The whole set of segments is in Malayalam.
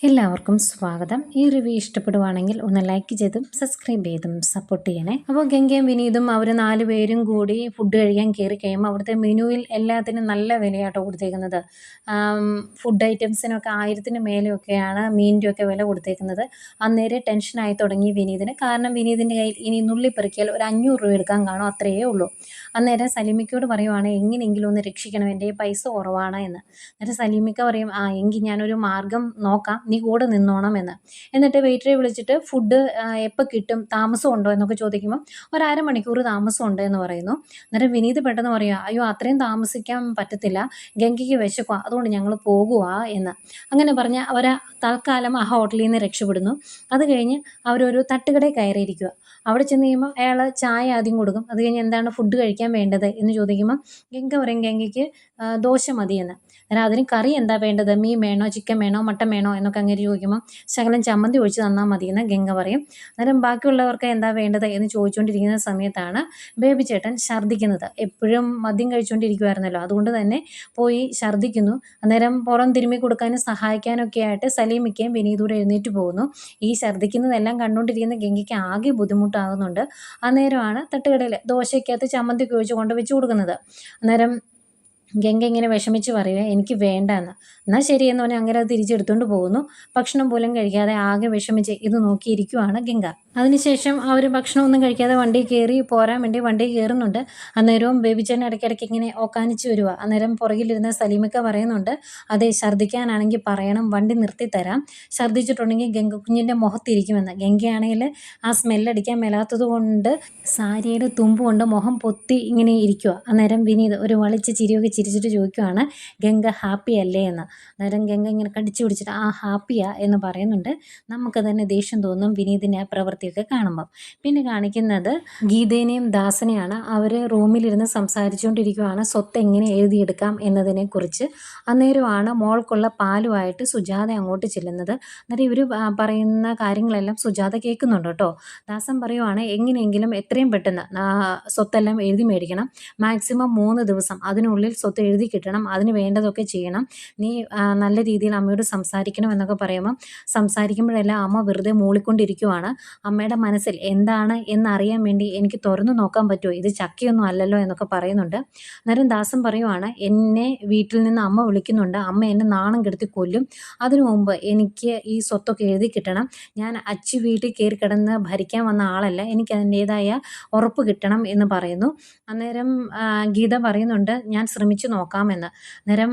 എല്ലാവർക്കും സ്വാഗതം. ഈ റിവ്യൂ ഇഷ്ടപ്പെടുവാണെങ്കിൽ ഒന്ന് ലൈക്ക് ചെയ്തും സബ്സ്ക്രൈബ് ചെയ്തും സപ്പോർട്ട് ചെയ്യണേ. അപ്പോൾ ഗംഗയും വിനീതും അവർ 4 പേരും കൂടി ഫുഡ് കഴിക്കാൻ കയറി കഴിയുമ്പോൾ അവിടുത്തെ മെനുവിൽ എല്ലാത്തിനും നല്ല വിലയാട്ടോ കൊടുത്തേക്കുന്നത്. ഫുഡ് ഐറ്റംസിനൊക്കെ 1000-ന് മേലെയൊക്കെയാണ് മീനിൻ്റെ ഒക്കെ വില കൊടുത്തേക്കുന്നത്. അന്നേരം ടെൻഷനായി തുടങ്ങി വിനീതിന്. കാരണം വിനീതിൻ്റെ കയ്യിൽ ഇനി നുള്ളിപ്പെറുക്കിയാൽ ഒരു 500 രൂപ എടുക്കാൻ കാണും, അത്രയേ ഉള്ളൂ. അന്നേരം സലീമിക്കയോട് പറയുവാണ് എങ്ങനെയെങ്കിലും ഒന്ന് രക്ഷിക്കണം, എൻ്റെ പൈസ കുറവാണ് എന്ന്. എന്നിട്ട് സലീമിക്ക പറയും എങ്കിൽ ഞാനൊരു മാർഗം നോക്കാം, നീ കൂടെ നിന്നോണം എന്ന്. എന്നിട്ട് വെയിറ്ററെ വിളിച്ചിട്ട് ഫുഡ് എപ്പോൾ കിട്ടും, താമസമുണ്ടോ എന്നൊക്കെ ചോദിക്കുമ്പോൾ ഒരു അരമണിക്കൂർ താമസമുണ്ട് എന്ന് പറയുന്നു. അന്നേരം വിനീത് പെട്ടെന്ന് പറയുക, അയ്യോ അത്രയും താമസിക്കാൻ പറ്റത്തില്ല, ഗംഗയ്ക്ക് വിശക്കുക, അതുകൊണ്ട് ഞങ്ങൾ പോകുക എന്ന്. അങ്ങനെ പറഞ്ഞ് അവർ തൽക്കാലം ആ ഹോട്ടലിൽ നിന്ന് രക്ഷപ്പെടുന്നു. അത് കഴിഞ്ഞ് അവരൊരു തട്ടുകടയിൽ കയറിയിരിക്കുക. അവിടെ ചെന്ന് കഴിയുമ്പോൾ അയാൾ ചായ ആദ്യം കൊടുക്കും. അത് കഴിഞ്ഞ് എന്താണ് ഫുഡ് കഴിക്കാൻ വേണ്ടത് എന്ന് ചോദിക്കുമ്പോൾ ഗംഗ പറയും ഗംഗയ്ക്ക് ദോശ മതിയെന്ന്. അന്നേരം അതിന് കറി എന്താ വേണ്ടത്, മീൻ വേണോ, ചിക്കൻ വേണോ, മട്ടൻ വേണോ എന്നൊക്കെ അങ്ങനെ ചോദിക്കുമ്പോൾ ശകലം ചമ്മന്തി ഒഴിച്ച് തന്നാൽ മതിയെന്ന് ഗംഗ പറയും. അന്നേരം ബാക്കിയുള്ളവർക്ക് എന്താ വേണ്ടത് എന്ന് ചോദിച്ചുകൊണ്ടിരിക്കുന്ന സമയത്താണ് ബേബി ചേട്ടൻ ഛർദ്ദിക്കുന്നത്. എപ്പോഴും മദ്യം കഴിച്ചുകൊണ്ടിരിക്കുമായിരുന്നല്ലോ, അതുകൊണ്ട് തന്നെ പോയി ഛർദ്ദിക്കുന്നു. അന്നേരം പുറം തിരുമ്മി കൊടുക്കാനും സഹായിക്കാനൊക്കെ ആയിട്ട് സലീമിക്കയും വിനീതൂടെ എഴുന്നേറ്റ് പോകുന്നു. ഈ ഛർദ്ദിക്കുന്നതെല്ലാം കണ്ടുകൊണ്ടിരിക്കുന്ന ഗംഗയ്ക്ക് ആകെ ബുദ്ധിമുട്ടാകുന്നുണ്ട്. അന്നേരമാണ് തട്ടുകടയിൽ ദോശയ്ക്കകത്ത് ചമ്മന്തിയൊക്കെ ഒഴിച്ച് കൊണ്ട് വെച്ച് കൊടുക്കുന്നത്. അന്നേരം ഗംഗ ഇങ്ങനെ വിഷമിച്ച് പറയുക എനിക്ക് വേണ്ട എന്ന്. എന്നാൽ ശരിയെന്ന് പറഞ്ഞാൽ അങ്ങനെ അത് തിരിച്ചെടുത്തുകൊണ്ട് പോകുന്നു. ഭക്ഷണം പോലും കഴിക്കാതെ ആകെ വിഷമിച്ച് ഇത് നോക്കിയിരിക്കുവാണ് ഗംഗ. അതിനുശേഷം അവർ ഭക്ഷണമൊന്നും കഴിക്കാതെ വണ്ടി കയറി പോരാൻ വേണ്ടി വണ്ടി കയറുന്നുണ്ട്. അന്നേരവും ബേബിച്ചേട്ടൻ ഇടയ്ക്കിടയ്ക്ക് ഇങ്ങനെ ഓക്കാനിച്ച് വരിക. അന്നേരം പുറകിലിരുന്ന സലീമിക്ക പറയുന്നുണ്ട്, അതെ ഛർദ്ദിക്കാനാണെങ്കിൽ പറയണം, വണ്ടി നിർത്തിത്തരാം, ഛർദ്ദിച്ചിട്ടുണ്ടെങ്കിൽ ഗംഗ കുഞ്ഞിൻ്റെ മുഖത്തിരിക്കുമെന്ന്. ഗംഗയാണെങ്കിൽ ആ സ്മെല്ലടിക്കാൻ മേലാത്തത് കൊണ്ട് സാരിയുടെ തുമ്പ് കൊണ്ട് മുഖം പൊത്തി ഇങ്ങനെ ഇരിക്കുക. അന്നേരം വിനീത് ഒരു വളിച്ച ചിരിയൊക്കെ ചിരിച്ചിട്ട് ചോദിക്കുവാണ് ഗംഗ ഹാപ്പി അല്ലേ എന്ന്. അന്നേരം ഗംഗ ഇങ്ങനെ കടിച്ചു പിടിച്ചിട്ട് ഹാപ്പിയാ എന്ന് പറയുന്നുണ്ട്. നമുക്ക് തന്നെ ദേഷ്യം തോന്നും വിനീതിൻ്റെ ആ പ്രവൃത്തിയൊക്കെ കാണുമ്പം. പിന്നെ കാണിക്കുന്നത് ഗീതേനെയും ദാസനെയാണ്. അവർ റൂമിലിരുന്ന് സംസാരിച്ചുകൊണ്ടിരിക്കുകയാണ് സ്വത്ത് എങ്ങനെ എഴുതിയെടുക്കാം എന്നതിനെക്കുറിച്ച്. അന്നേരമാണ് മോൾക്കുള്ള പാലുമായിട്ട് സുജാത അങ്ങോട്ട് ചെല്ലുന്നത്. അന്നേരം ഇവർ പറയുന്ന കാര്യങ്ങളെല്ലാം സുജാത കേൾക്കുന്നുണ്ട് കേട്ടോ. ദാസൻ പറയുവാണ് എങ്ങനെയെങ്കിലും എത്രയും പെട്ടെന്ന് സ്വത്തെല്ലാം എഴുതി മേടിക്കണം, മാക്സിമം 3 ദിവസം അതിനുള്ളിൽ സ്വത്ത് എഴുതി കിട്ടണം, അതിന് വേണ്ടതൊക്കെ ചെയ്യണം, നീ നല്ല രീതിയിൽ അമ്മയോട് സംസാരിക്കണം എന്നൊക്കെ പറയുമ്പം സംസാരിക്കുമ്പോഴെല്ലാം അമ്മ വെറുതെ മൂളിക്കൊണ്ടിരിക്കുവാണ്. അമ്മയുടെ മനസ്സിൽ എന്താണ് എന്നറിയാൻ വേണ്ടി എനിക്ക് തുറന്നു നോക്കാൻ പറ്റുമോ, ഇത് ചക്കയൊന്നും അല്ലല്ലോ എന്നൊക്കെ പറയുന്നുണ്ട്. അന്നേരം ദാസൻ പറയുവാണ് എന്നെ വീട്ടിൽ നിന്ന് അമ്മ വിളിക്കുന്നുണ്ട്, അമ്മ എന്നെ നാണം കെടുത്തി കൊല്ലും, അതിനു മുമ്പ് എനിക്ക് ഈ സ്വത്തൊക്കെ എഴുതി കിട്ടണം, ഞാൻ അച്ചി വീട്ടിൽ കയറി കിടന്ന് ഭരിക്കാൻ വന്ന ആളല്ല, എനിക്ക് അതിൻ്റേതായ ഉറപ്പ് കിട്ടണം എന്ന് പറയുന്നു. അന്നേരം ഗീത പറയുന്നുണ്ട് ഞാൻ ശ്രമിച്ചു നോക്കാമെന്ന്. അന്നേരം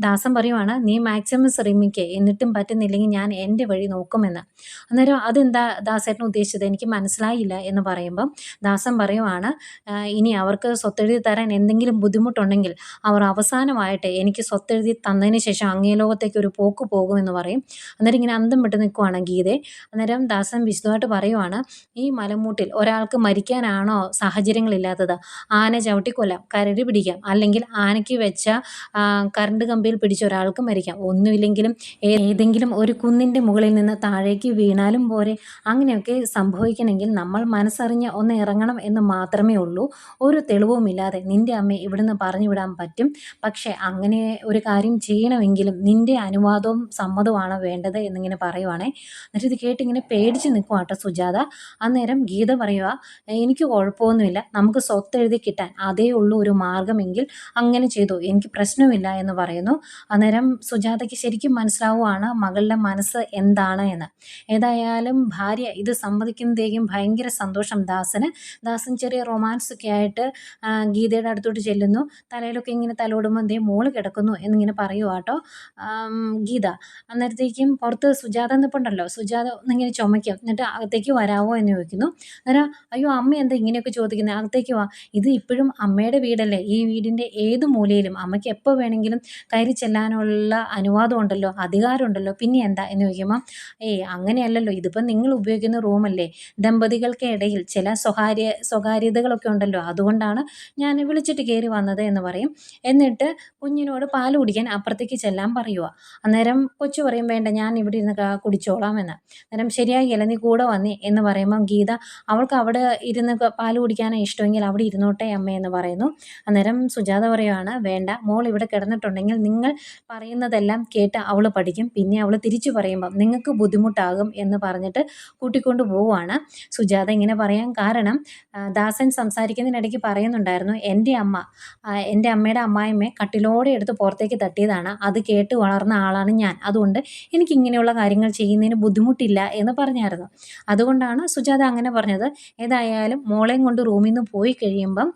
ദാസൻ പറയുവാണ് നീ മാക്സിമം ശ്രമിക്കുക, എന്നിട്ടും പറ്റുന്നില്ലെങ്കിൽ ഞാൻ എൻ്റെ വഴി നോക്കുമെന്ന്. അന്നേരം അതെന്താ ദാസേട്ടൻ ഉദ്ദേശിച്ചത്, എനിക്ക് മനസ്സിലായില്ല എന്ന് പറയുമ്പം ദാസൻ പറയുവാണ് ഇനി അവർക്ക് സ്വത്തെഴുതി തരാൻ എന്തെങ്കിലും ബുദ്ധിമുട്ടുണ്ടെങ്കിൽ അവർ അവസാനമായിട്ട് എനിക്ക് സ്വത്തെഴുതി തന്നതിന് ശേഷം അങ്ങേ ലോകത്തേക്ക് ഒരു പോക്ക് പോകുമെന്ന് പറയും. അന്നേരം ഇങ്ങനെ അന്തം വിട്ട് നിൽക്കുവാണ് ഗീതയെ. അന്നേരം ദാസൻ വിശദമായിട്ട് പറയുവാണ് ഈ മലമൂട്ടിൽ ഒരാൾക്ക് മരിക്കാനാണോ സാഹചര്യങ്ങളില്ലാത്തത്, ആന ചവിട്ടിക്കൊല്ലാം, കരടി പിടിക്കാം, അല്ലെങ്കിൽ ആനയ്ക്ക് വെച്ച കറണ്ട് കമ്പിയിൽ പിടിച്ച ഒരാൾക്ക് മരിക്കാം, ഒന്നുമില്ലെങ്കിലും ഏതെങ്കിലും ഒരു കുന്നിൻ്റെ മുകളിൽ നിന്ന് താഴേക്ക് വീണാലും പോരെ. അങ്ങനെയൊക്കെ സംഭവിക്കണമെങ്കിൽ നമ്മൾ മനസ്സറിഞ്ഞ് ഒന്ന് ഇറങ്ങണം എന്ന് മാത്രമേ ഉള്ളൂ. ഒരു തെളിവുമില്ലാതെ നിൻ്റെ അമ്മയെ ഇവിടുന്ന് പറഞ്ഞു വിടാൻ പറ്റും, പക്ഷേ അങ്ങനെ ഒരു കാര്യം ചെയ്യണമെങ്കിലും നിൻ്റെ അനുവാദവും സമ്മതവുമാണ് വേണ്ടത് എന്നിങ്ങനെ പറയുവാണേ. എന്നിട്ട് ഇത് കേട്ടിങ്ങനെ പേടിച്ച് നിൽക്കുവാട്ടോ സുജാത. അന്നേരം ഗീത പറയുക എനിക്ക് കുഴപ്പമൊന്നുമില്ല, നമുക്ക് സ്വത്ത് എഴുതി കിട്ടാൻ അതേ ഉള്ളൂ ഒരു മാർഗമെങ്കിൽ അങ്ങനെ ചെയ്തു, എനിക്ക് പ്രശ്നമില്ല എന്ന് പറയുന്നു. അന്നേരം സുജാതയ്ക്ക് ശരിക്കും മനസ്സിലാവുകയാണ് മകളുടെ മനസ്സ് എന്താണ് എന്ന്. ഏതായാലും ഭാര്യ ഇത് സമ്മതിക്കുന്നതേക്കും ഭയങ്കര സന്തോഷം ദാസന്. ദാസൻ ചെറിയ റൊമാൻസ് ഒക്കെ ആയിട്ട് ഗീതയുടെ അടുത്തോട്ട് ചെല്ലുന്നു. തലയിലൊക്കെ ഇങ്ങനെ തലോടുമ്പോൾ എന്തേ മോള് കിടക്കുന്നു എന്നിങ്ങനെ പറയുക കേട്ടോ ഗീത. അന്നേരത്തേക്കും പുറത്ത് സുജാത നിൽപ്പുണ്ടല്ലോ, സുജാത ഒന്നിങ്ങനെ ചുമയ്ക്കും. എന്നിട്ട് അകത്തേക്ക് വരാവോ എന്ന് ചോദിക്കുന്നു. അന്നേരം അയ്യോ അമ്മ എന്താ ഇങ്ങനെയൊക്കെ ചോദിക്കുന്നത്, അകത്തേക്ക് വാ, ഇത് ഇപ്പോഴും അമ്മയുടെ വീടല്ലേ, ഈ വീടിൻ്റെ ഏത് മൂലയിലും അമ്മയ്ക്ക് എപ്പോൾ വേണമെങ്കിലും കയറി ചെല്ലാനുള്ള അനുവാദം ഉണ്ടല്ലോ, അധികാരമുണ്ടല്ലോ, പിന്നെ എന്താ എന്ന് ചോദിക്കുമ്പം അങ്ങനെയല്ലല്ലോ, ഇതിപ്പം നിങ്ങൾ ഉപയോഗിക്കുന്ന റൂമല്ലേ, ദമ്പതികൾക്ക് ഇടയിൽ ചില സ്വകാര്യതകളൊക്കെ ഉണ്ടല്ലോ, അതുകൊണ്ടാണ് ഞാൻ വിളിച്ചിട്ട് കയറി വന്നത് എന്ന് പറയും. എന്നിട്ട് കുഞ്ഞിനോട് പാല് കുടിക്കാൻ അപ്പുറത്തേക്ക് ചെല്ലാൻ പറയുക. അന്നേരം കൊച്ചു പറയും വേണ്ട ഞാൻ ഇവിടെ ഇരുന്ന് കുടിച്ചോളാം എന്ന്. അന്നേരം ശരിയാകില്ല, നീ കൂടെ വന്നേ എന്ന് പറയുമ്പം ഗീത അവൾക്ക് അവിടെ ഇരുന്ന് പാല് കുടിക്കാനാണ് ഇഷ്ടമെങ്കിൽ അവിടെ ഇരുന്നോട്ടെ അമ്മയെന്ന് പറയുന്നു. അന്നേരം സുജാത പറയുവാണ്, വേണ്ട, മോൾ ഇവിടെ കിടന്നിട്ടുണ്ടെങ്കിൽ നിങ്ങൾ പറയുന്നതെല്ലാം കേട്ട് അവൾ പഠിക്കും, പിന്നെ അവൾ തിരിച്ചു പറയുമ്പം നിങ്ങൾക്ക് ബുദ്ധിമുട്ടാകും എന്ന് പറഞ്ഞിട്ട് കൂട്ടിക്കൊണ്ട് പോവുകയാണ്. സുജാത ഇങ്ങനെ പറയാൻ കാരണം ദാസൻ സംസാരിക്കുന്നതിനിടയ്ക്ക് പറയുന്നുണ്ടായിരുന്നു, എൻ്റെ അമ്മയുടെ അമ്മായിമ്മയെ കട്ടിലോടെ എടുത്ത് പുറത്തേക്ക് തട്ടിയതാണ്, അത് കേട്ട് വളർന്ന ആളാണ് ഞാൻ, അതുകൊണ്ട് എനിക്ക് ഇങ്ങനെയുള്ള കാര്യങ്ങൾ ചെയ്യുന്നതിന് ബുദ്ധിമുട്ടില്ല എന്ന് പറഞ്ഞായിരുന്നു. അതുകൊണ്ടാണ് സുജാത അങ്ങനെ പറഞ്ഞത്. ഏതായാലും മോളെയും കൊണ്ട് റൂമിൽ നിന്ന് പോയി കഴിയുമ്പം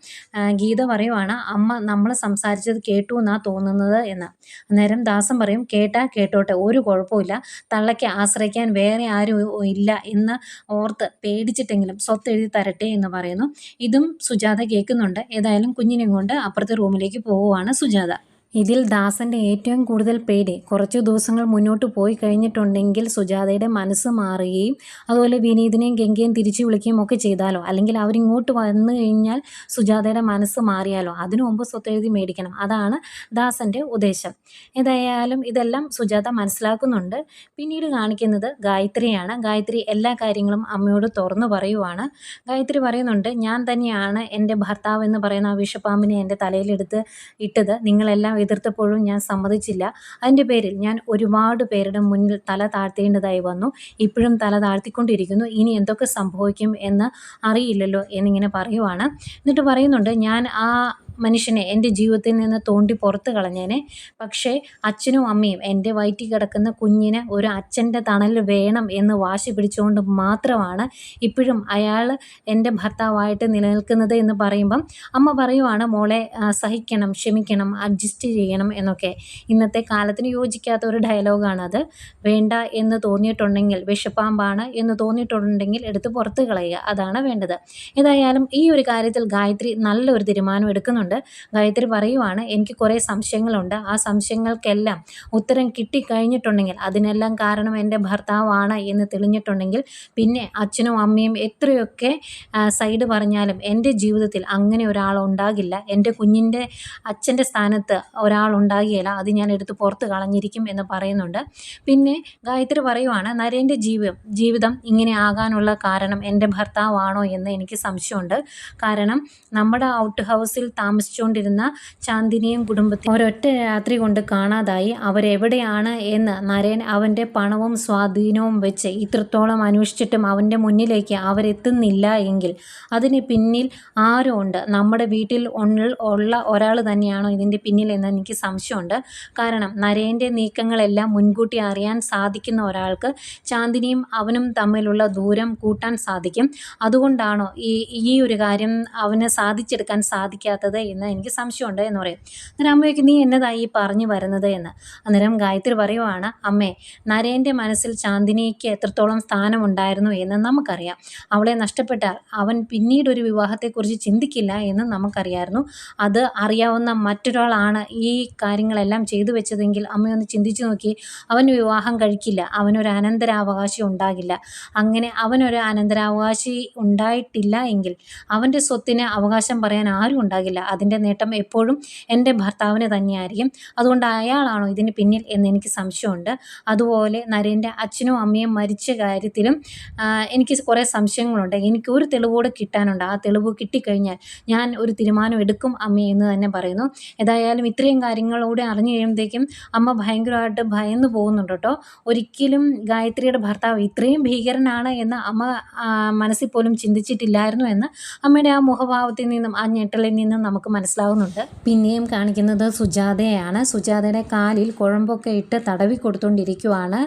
ഗീത പറയുവാണ്, അമ്മ നമ്മൾ സംസാരിച്ചത് കേട്ടു എന്നാണ് തോന്നുന്നത് എന്ന്. അന്നേരം ദാസൻ പറയും, കേട്ടോട്ടെ, ഒരു കുഴപ്പമില്ല, തള്ളയ്ക്ക് ആശ്രയിക്കാൻ വേറെ ആരും ഇല്ല എന്ന് ഓർത്ത് പേടിച്ചിട്ടെങ്കിലും സ്വത്ത് എഴുതി തരട്ടെ എന്ന് പറയുന്നു. ഇതും സുജാത കേൾക്കുന്നുണ്ട്. ഏതായാലും കുഞ്ഞിനെയും കൊണ്ട് അപ്പുറത്തെ റൂമിലേക്ക് പോവുകയാണ് സുജാത. ഇതിൽ ദാസൻ്റെ ഏറ്റവും കൂടുതൽ പേടി കുറച്ച് ദിവസങ്ങൾ മുന്നോട്ട് പോയി കഴിഞ്ഞിട്ടുണ്ടെങ്കിൽ സുജാതയുടെ മനസ്സ് മാറുകയും അതുപോലെ വിനീതിനെയും ഗംഗയും തിരിച്ചു വിളിക്കുകയും ഒക്കെ ചെയ്താലോ, അല്ലെങ്കിൽ അവരിങ്ങോട്ട് വന്നു കഴിഞ്ഞാൽ സുജാതയുടെ മനസ്സ് മാറിയാലോ, അതിനു മുമ്പ് സ്വത്തെഴുതി മേടിക്കണം. അതാണ് ദാസൻ്റെ ഉദ്ദേശം. ഏതായാലും ഇതെല്ലാം സുജാത മനസ്സിലാക്കുന്നുണ്ട്. പിന്നീട് കാണിക്കുന്നത് ഗായത്രിയാണ്. ഗായത്രി എല്ലാ കാര്യങ്ങളും അമ്മയോട് തുറന്നു പറയുവാണ്. ഗായത്രി പറയുന്നുണ്ട്, ഞാൻ തന്നെയാണ് എൻ്റെ ഭർത്താവ് എന്ന് പറയുന്ന ആ വിഷപ്പാമ്പിനെ എൻ്റെ തലയിലെടുത്ത് ഇട്ടത്. നിങ്ങളെല്ലാം എതിർത്തപ്പോഴും ഞാൻ സമ്മതിച്ചില്ല. അതിൻ്റെ പേരിൽ ഞാൻ ഒരുപാട് പേരുടെ മുന്നിൽ തല താഴ്ത്തേണ്ടതായി വന്നു. ഇപ്പോഴും തല താഴ്ത്തിക്കൊണ്ടിരിക്കുന്നു. ഇനി എന്തൊക്കെ സംഭവിക്കും എന്ന് അറിയില്ലല്ലോ എന്നിങ്ങനെ പറയുവാണ്. എന്നിട്ട് പറയുന്നുണ്ട്, ഞാൻ ആ മനുഷ്യനെ എൻ്റെ ജീവിതത്തിൽ നിന്ന് തോണ്ടി പുറത്ത് കളഞ്ഞേനെ. പക്ഷേ അച്ഛനും അമ്മയും എൻ്റെ വയറ്റിൽ കിടക്കുന്ന കുഞ്ഞിന് ഒരു അച്ഛൻ്റെ തണൽ വേണം എന്ന് വാശി പിടിച്ചുകൊണ്ട് മാത്രമാണ് ഇപ്പോഴും അയാൾ എൻ്റെ ഭർത്താവായിട്ട് നിലനിൽക്കുന്നത് എന്ന് പറയുമ്പം അമ്മ പറയുവാണ്, മോളെ സഹിക്കണം, ക്ഷമിക്കണം, അഡ്ജസ്റ്റ് ചെയ്യണം എന്നൊക്കെ. ഇന്നത്തെ കാലത്തിന് യോജിക്കാത്ത ഒരു ഡയലോഗാണത്. വേണ്ട എന്ന് തോന്നിയിട്ടുണ്ടെങ്കിൽ, വിഷപ്പാമ്പാണ് എന്ന് തോന്നിയിട്ടുണ്ടെങ്കിൽ എടുത്ത് പുറത്ത് കളയുക, അതാണ് വേണ്ടത്. ഏതായാലും ഈ ഒരു കാര്യത്തിൽ ഗായത്രി നല്ലൊരു തീരുമാനം എടുക്കുന്നുണ്ട്. ഗായത്രി പറയുവാണ്, എനിക്ക് കുറേ സംശയങ്ങളുണ്ട്. ആ സംശയങ്ങൾക്കെല്ലാം ഉത്തരം കിട്ടിക്കഴിഞ്ഞിട്ടുണ്ടെങ്കിൽ, അതിനെല്ലാം കാരണം എൻ്റെ ഭർത്താവാണ് എന്ന് തെളിഞ്ഞിട്ടുണ്ടെങ്കിൽ, പിന്നെ അച്ഛനും അമ്മയും എത്രയൊക്കെ സൈഡ് പറഞ്ഞാലും എൻ്റെ ജീവിതത്തിൽ അങ്ങനെ ഒരാളുണ്ടാകില്ല. എൻ്റെ കുഞ്ഞിൻ്റെ അച്ഛൻ്റെ സ്ഥാനത്ത് ഒരാളുണ്ടാകുകയില്ല. അത് ഞാൻ എടുത്ത് പുറത്ത് കളഞ്ഞിരിക്കും എന്ന് പറയുന്നുണ്ട്. പിന്നെ ഗായത്രി പറയുവാണ്, നരേൻ്റെ ജീവിതം ഇങ്ങനെ ആകാനുള്ള കാരണം എൻ്റെ ഭർത്താവാണോ എന്ന് എനിക്ക് സംശയമുണ്ട്. കാരണം നമ്മുടെ ഔട്ട് ഹൗസിൽ താമസിച്ചുകൊണ്ടിരുന്ന ചാന്ദിനിയും കുടുംബത്തെയും ഒരൊറ്റ രാത്രി കൊണ്ട് കാണാതായി. അവരെവിടെയാണ് എന്ന് നരേൻ അവൻ്റെ പണവും സ്വാധീനവും വെച്ച് ഇത്രത്തോളം അന്വേഷിച്ചിട്ടും അവൻ്റെ മുന്നിലേക്ക് അവരെത്തുന്നില്ല എങ്കിൽ അതിന് പിന്നിൽ ആരോ ഉണ്ട്. നമ്മുടെ വീട്ടിൽ ഉള്ള ഒരാൾ തന്നെയാണോ ഇതിൻ്റെ പിന്നിൽ എന്ന് എനിക്ക് സംശയമുണ്ട്. കാരണം നരേൻ്റെ നീക്കങ്ങളെല്ലാം മുൻകൂട്ടി അറിയാൻ സാധിക്കുന്ന ഒരാൾക്ക് ചാന്ദിനിയും അവനും തമ്മിലുള്ള ദൂരം കൂട്ടാൻ സാധിക്കും. അതുകൊണ്ടാണോ ഈ ഒരു കാര്യം അവന് സാധിച്ചെടുക്കാൻ സാധിക്കാത്തത് എന്ന് എനിക്ക് സംശയമുണ്ട് എന്ന് പറയും. അന്നേരം അമ്മയ്ക്ക്, നീ എന്നതായി പറഞ്ഞു വരുന്നത് എന്ന്. അന്നേരം ഗായത്രി പറയുവാണ്, അമ്മേ, നരേൻ്റെ മനസ്സിൽ ചാന്ദിനിക്ക് എത്രത്തോളം സ്ഥാനമുണ്ടായിരുന്നു എന്ന് നമുക്കറിയാം. അവളെ നഷ്ടപ്പെട്ടാൽ അവൻ പിന്നീടൊരു വിവാഹത്തെക്കുറിച്ച് ചിന്തിക്കില്ല എന്ന് നമുക്കറിയായിരുന്നു. അത് അറിയാവുന്ന മറ്റൊരാളാണ് ഈ കാര്യങ്ങളെല്ലാം ചെയ്തു വെച്ചതെങ്കിൽ അമ്മയൊന്ന് ചിന്തിച്ചു നോക്കി. അവൻ വിവാഹം കഴിക്കില്ല, അവനൊരു അനന്തരാവകാശി ഉണ്ടാകില്ല. അങ്ങനെ അവനൊരു അനന്തരാവകാശി ഉണ്ടായിട്ടില്ല എങ്കിൽ അവൻ്റെ സ്വത്തിന് അവകാശം പറയാൻ ആരും ഉണ്ടാകില്ല. അതിൻ്റെ നേട്ടം എപ്പോഴും എൻ്റെ ഭർത്താവിന് തന്നെയായിരിക്കും. അതുകൊണ്ട് അയാളാണോ ഇതിന് പിന്നിൽ എന്ന് എനിക്ക് സംശയമുണ്ട്. അതുപോലെ നരേൻ്റെ അച്ഛനും അമ്മയും മരിച്ച കാര്യത്തിലും എനിക്ക് കുറേ സംശയങ്ങളുണ്ട്. എനിക്കൊരു തെളിവോടെ കിട്ടാനുണ്ട്. ആ തെളിവ് കിട്ടിക്കഴിഞ്ഞാൽ ഞാൻ ഒരു തീരുമാനം എടുക്കും അമ്മ എന്ന് തന്നെ പറയുന്നു. ഏതായാലും ഇത്രയും കാര്യങ്ങളൂടെ അറിഞ്ഞു കഴിയുമ്പോഴത്തേക്കും അമ്മ ഭയങ്കരമായിട്ട് ഭയന്ന് പോകുന്നുണ്ട് കേട്ടോ. ഒരിക്കലും ഗായത്രിയുടെ ഭർത്താവ് ഇത്രയും ഭീകരനാണ് എന്ന് അമ്മ മനസ്സിൽ പോലും ചിന്തിച്ചിട്ടില്ലായിരുന്നു എന്ന് അമ്മയുടെ ആ മുഖഭാവത്തിൽ നിന്നും ആ ഞെട്ടലിൽ നിന്നും നമുക്ക് മനസ്സിലാവുന്നുണ്ട്. പിന്നെയും കാണിക്കുന്നത് സുജാതയാണ്. സുജാതയുടെ കാലിൽ കുഴമ്പൊക്കെ ഇട്ട് തടവി കൊടുത്തുകൊണ്ടിരിക്കുവാണ്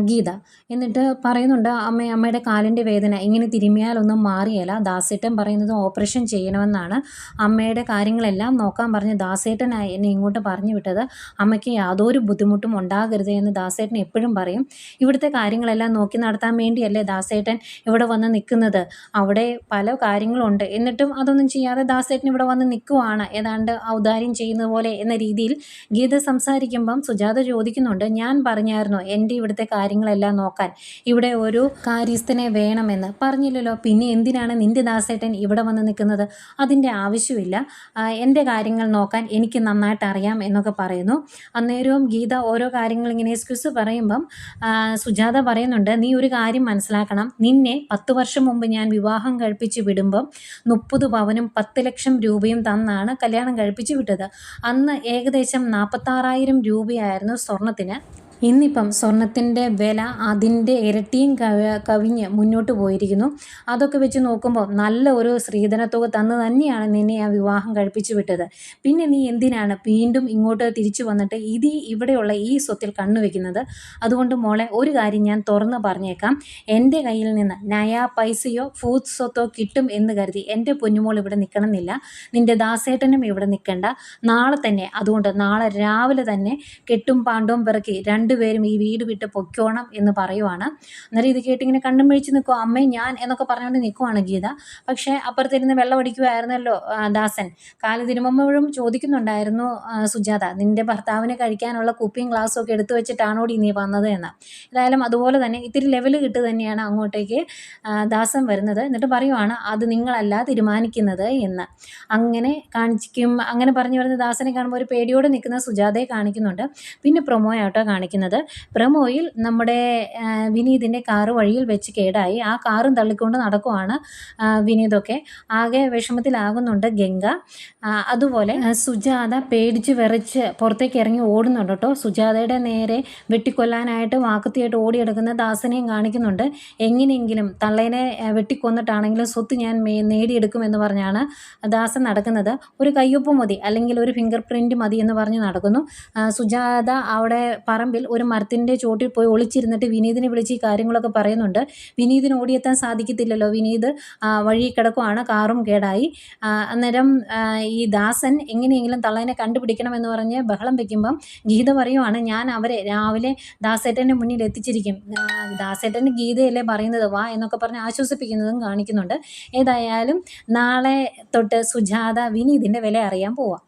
ഗീത. എന്നിട്ട് പറയുന്നുണ്ട്, അമ്മയുടെ കാലിൻ്റെ വേദന ഇങ്ങനെ തിരുമിയാലൊന്നും മാറിയല്ല. ദാസേട്ടൻ പറയുന്നത് ഓപ്പറേഷൻ ചെയ്യണമെന്നാണ്. അമ്മയുടെ കാര്യങ്ങളെല്ലാം നോക്കാൻ പറഞ്ഞ് ദാസേട്ടനായി എന്നെ ഇങ്ങോട്ട് പറഞ്ഞു വിട്ടത്. അമ്മയ്ക്ക് യാതൊരു ബുദ്ധിമുട്ടും ഉണ്ടാകരുത് എന്ന് ദാസേട്ടൻ എപ്പോഴും പറയും. ഇവിടുത്തെ കാര്യങ്ങളെല്ലാം നോക്കി നടത്താൻ വേണ്ടിയല്ലേ ദാസേട്ടൻ ഇവിടെ വന്ന് നിൽക്കുന്നത്. അവിടെ പല കാര്യങ്ങളുണ്ട്, എന്നിട്ടും അതൊന്നും ചെയ്യാതെ ദാസേട്ടൻ ഇവിടെ വന്ന് നിൽക്കുവാണ്, ഏതാണ്ട് ഔദാര്യം ചെയ്യുന്നത് പോലെ എന്ന രീതിയിൽ ഗീത സംസാരിക്കുമ്പം സുജാത ചോദിക്കുന്നുണ്ട്, ഞാൻ പറഞ്ഞായിരുന്നു എൻ്റെ ഇവിടുത്തെ കാര്യങ്ങളെല്ലാം നോക്കാൻ ഇവിടെ ഒരു കാര്യസ്ഥനെ വേണമെന്ന്. പറഞ്ഞില്ലല്ലോ, പിന്നെ എന്തിനാണ് നിൻ്റെ ദാസേട്ടൻ ഇവിടെ വന്ന് നിൽക്കുന്നത്? അതിൻ്റെ ആവശ്യമില്ല. എൻ്റെ കാര്യങ്ങൾ നോക്കാൻ എനിക്ക് നന്നായിട്ട് അറിയാം എന്നൊക്കെ പറയുന്നു. അന്നേരവും ഗീത ഓരോ കാര്യങ്ങൾ ഇങ്ങനെ എക്സ്ക്യൂസ് പറയുമ്പം സുജാത പറയുന്നുണ്ട്, നീ ഒരു കാര്യം മനസ്സിലാക്കണം. നിന്നെ 10 വർഷം മുമ്പ് ഞാൻ വിവാഹം കഴിപ്പിച്ച് വിടുമ്പം 30 പവനും 10 ലക്ഷം രൂപയും തന്നാണ് കല്യാണം കഴിപ്പിച്ച് വിട്ടത്. അന്ന് ഏകദേശം 46,000 രൂപയായിരുന്നു സ്വർണത്തിന്. ഇന്നിപ്പം സ്വർണത്തിൻ്റെ വില അതിൻ്റെ ഇരട്ടിയും കവിഞ്ഞ് മുന്നോട്ട് പോയിരിക്കുന്നു. അതൊക്കെ വെച്ച് നോക്കുമ്പോൾ നല്ല ഒരു സ്ത്രീധനത്തുക തന്ന് തന്നെയാണ് നിന്നെ ആ വിവാഹം കഴിപ്പിച്ച് വിട്ടത്. പിന്നെ നീ എന്തിനാണ് വീണ്ടും ഇങ്ങോട്ട് തിരിച്ചു വന്നിട്ട് ഇവിടെയുള്ള ഈ സ്വത്തിൽ കണ്ണുവെക്കുന്നത്? അതുകൊണ്ട് മോളെ, ഒരു കാര്യം ഞാൻ തുറന്ന് പറഞ്ഞേക്കാം. എൻ്റെ കയ്യിൽ നിന്ന് നയാ പൈസയോ ഫൂത്ത് സ്വത്തോ കിട്ടും എന്ന് കരുതി എൻ്റെ പൊന്നുമോൾ ഇവിടെ നിൽക്കണമെന്നില്ല. നിൻ്റെ ദാസേട്ടനും ഇവിടെ നിൽക്കണ്ട. നാളെ തന്നെ, അതുകൊണ്ട് നാളെ രാവിലെ തന്നെ കെട്ടും പാണ്ടവും പിറക്കി രണ്ടുപേരും ഈ വീട് വിട്ട് പൊയ്ക്കോണം എന്ന് പറയുവാണ്. അന്നേരം ഇത് കേട്ടിങ്ങനെ കണ്ണും മിഴിച്ച് നിൽക്കുക. അമ്മേ ഞാൻ എന്നൊക്കെ പറഞ്ഞുകൊണ്ട് നിൽക്കുവാണ് ഗീത. പക്ഷേ അപ്പുറത്തിരുന്ന് വെള്ളം അടിക്കുമായിരുന്നല്ലോ ദാസൻ. കാല് തിരുമ്മുമ്പോഴും ചോദിക്കുന്നുണ്ടായിരുന്നു സുജാത, നിൻ്റെ ഭർത്താവിന് കഴിക്കാനുള്ള കുപ്പിയും ഗ്ലാസ്സും ഒക്കെ എടുത്തു വെച്ചിട്ടാണോടി നീ വന്നത് എന്ന്. ഏതായാലും അതുപോലെ തന്നെ ഇത്തിരി ലെവൽ കിട്ട് തന്നെയാണ് അങ്ങോട്ടേക്ക് ദാസൻ വരുന്നത്. എന്നിട്ട് പറയുവാണ്, അത് നിങ്ങളല്ല തീരുമാനിക്കുന്നത് എന്ന്. അങ്ങനെ കാണിക്കും. അങ്ങനെ പറഞ്ഞു വരുന്ന ദാസനെ കാണുമ്പോൾ ഒരു പേടിയോടെ നിൽക്കുന്ന സുജാതയെ കാണിക്കുന്നുണ്ട്. പിന്നെ പ്രൊമോയാട്ടോ കാണിക്കുന്നത്. പ്രൊമോയിൽ നമ്മുടെ വിനീതിൻ്റെ കാറ് വഴിയിൽ വെച്ച് കേടായി. ആ കാറും തള്ളിക്കൊണ്ട് നടക്കുവാണ് വിനീതൊക്കെ. ആകെ വിഷമത്തിലാകുന്നുണ്ട് ഗംഗ. അതുപോലെ സുജാത പേടിച്ച് വിറച്ച് പുറത്തേക്ക് ഇറങ്ങി ഓടുന്നുണ്ട് കേട്ടോ. സുജാതയുടെ നേരെ വെട്ടിക്കൊല്ലാനായിട്ട് വാക്കത്തിയായിട്ട് ഓടിയെടുക്കുന്ന ദാസനെയും കാണിക്കുന്നുണ്ട്. എങ്ങനെയെങ്കിലും തള്ളേനെ വെട്ടിക്കൊന്നിട്ടാണെങ്കിലും സ്വത്ത് ഞാൻ നേടിയെടുക്കുമെന്ന് പറഞ്ഞാണ് ദാസൻ നടക്കുന്നത്. ഒരു കയ്യൊപ്പ് മതി, അല്ലെങ്കിൽ ഒരു ഫിംഗർ പ്രിൻറ്റ് മതി എന്ന് പറഞ്ഞ് നടക്കുന്നു. സുജാത അവിടെ പറമ്പിൽ ഒരു മരത്തിൻ്റെ ചോട്ടിൽ പോയി ഒളിച്ചിരുന്നിട്ട് വിനീതിനെ വിളിച്ച് ഈ കാര്യങ്ങളൊക്കെ പറയുന്നുണ്ട്. വിനീതിന് ഓടിയെത്താൻ സാധിക്കത്തില്ലല്ലോ. വിനീത് വഴി കിടക്കുവാണ്, കാറും കേടായി. അന്നേരം ഈ ദാസൻ എങ്ങനെയെങ്കിലും തള്ളേനെ കണ്ടുപിടിക്കണമെന്ന് പറഞ്ഞ് ബഹളം വയ്ക്കുമ്പം ഗീത പറയുവാണ്, ഞാൻ അവരെ രാവിലെ ദാസേട്ടൻ്റെ മുന്നിൽ എത്തിച്ചിരിക്കും. ദാസേട്ടൻ്റെ ഗീതയല്ലേ പറയുന്നത്, വാ എന്നൊക്കെ പറഞ്ഞ് ആശ്വസിപ്പിക്കുന്നതും കാണിക്കുന്നുണ്ട്. ഏതായാലും നാളെ തൊട്ട് സുജാത വിനീതിൻ്റെ വില അറിയാൻ പോവാം.